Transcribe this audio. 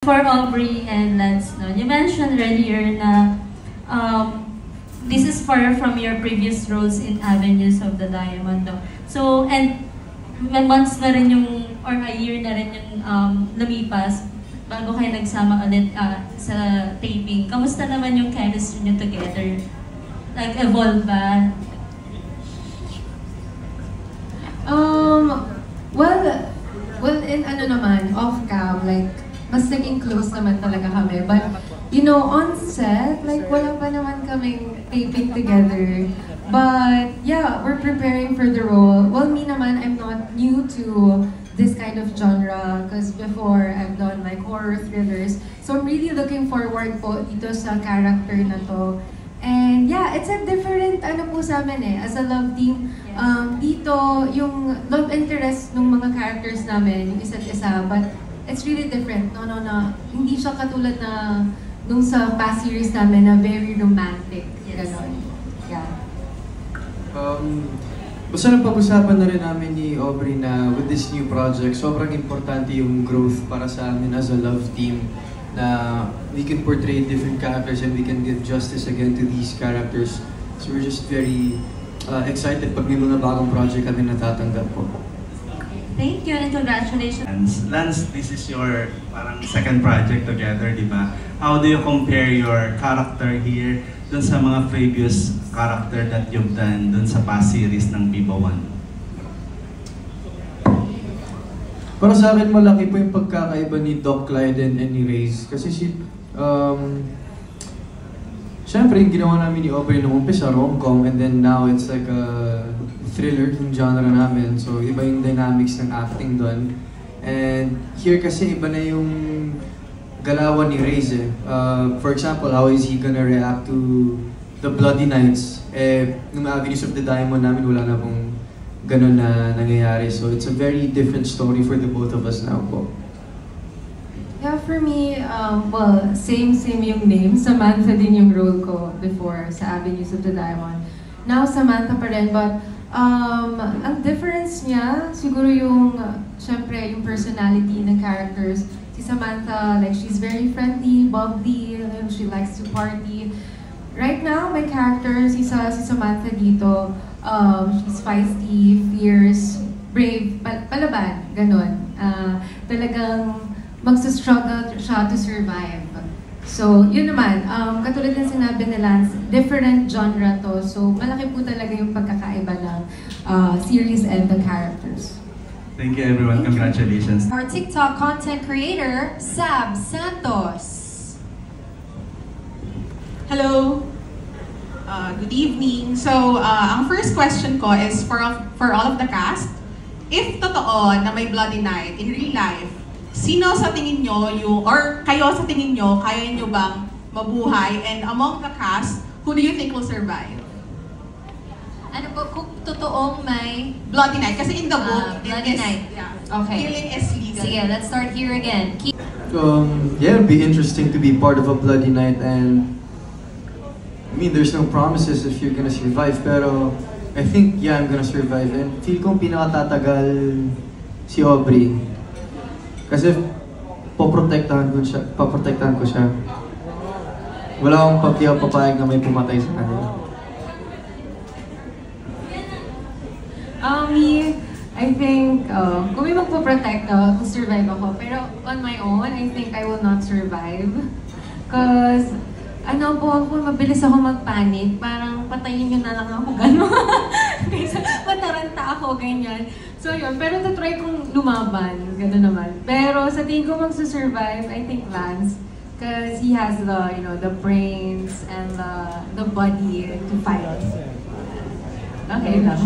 For Aubrey and Lance, no, you mentioned earlier na this is far from your previous roles in Avenues of the Diamond. No? So, and months na rin yung, or a year na rin yung lumipas bago kayo nagsama ulit sa taping. Kamusta naman yung chemistry niyo together? Nag-evolve ba? Well, in ano naman, off-cam, like, mas naging close naman talaga kami. But, you know, on set, like, wala pa naman kaming taping together. But, yeah, we're preparing for the role. Well, me naman, I'm not new to this kind of genre because before, I've done, like, horror thrillers. So, I'm really looking forward po dito sa character na to. And yeah, it's a different ano po sa amin as a love team. Dito, yung love interest ng mga characters namin, yung isa't isa, but it's really different. No, hindi siya katulad na nung sa past series namin na very romantic. Yes. Ganon. Yeah. Basta napag-usapan na rin namin ni Aubrey na with this new project, sobrang importante yung growth para sa amin as a love team. Na we can portray different characters and we can give justice again to these characters. So we're just very excited pag may mga bagong project kami natatanggap po. Thank you and congratulations. Lance, this is your parang second project together, di ba? How do you compare your character here dun sa mga previous character that you've done dun sa past series ng Viva One? Para sa akin, malaki po yung pagkakaiba ni Doc Clyden and ni Reyes. Kasi syempre yung ginawa namin ni Aubrey nung umpisa, rom-com, and then now it's like a thriller yung genre namin. So iba yung dynamics ng acting doon. And here kasi iba na yung galawan ni Reyes eh. For example, how is he gonna react to the Bloody Nights? Nung Avenues of the Diamond namin, wala na pong ganun na nangyayari. So it's a very different story for the both of us now po. Yeah, for me, well, same yung name. Samantha din yung role ko before sa Avenues of the Diamond. Now, Samantha pa rin, but ang difference niya, siguro yung, syempre, yung personality ng characters. Si Samantha, like, she's very friendly, bubbly, she likes to party. Right now, my character, si Samantha dito, she's feisty, fierce, brave, palaban, ganun. Talagang magsa-struggle siya to survive. So, yun naman, katulad ng sinabi ni Lance, different genre to. So, malaki po talaga yung pagkakaiba ng series and the characters. Thank you everyone, congratulations. Our TikTok content creator, Sab Santos. Hello. Good evening. So, ang first question ko is for all of the cast. If totoo na may Bloody Night in real life, sino sa tingin nyo, or kayo sa tingin nyo, kaya nyo bang mabuhay? And among the cast, who do you think will survive? Ano po, kung totoong may Bloody Night. Kasi in the book, Bloody Night. Yeah, Okay. killing is legal. Sige, let's start here again. Yeah, it'd be interesting to be part of a Bloody Night, and I mean, there's no promises if you're gonna survive, pero I think, yeah, I'm gonna survive. And feel kong pinakatatagal si Aubrey. Kasi paprotektahan ko siya. Wala akong papayag na may pumatay sa kanya. Me, I think, kung may magpaprotect ako, survive ako. Pero on my own, I think I will not survive. Because, mabilis ako mag-panic. Parang patayin nyo na lang ako, gano'n. Kasi mataranta ako, ganyan. So yun, pero tatry kong lumaban, gano'n naman. Pero sa tingin ko magsusurvive, I think Lance. Because he has the brains and the body to fight. Okay lang.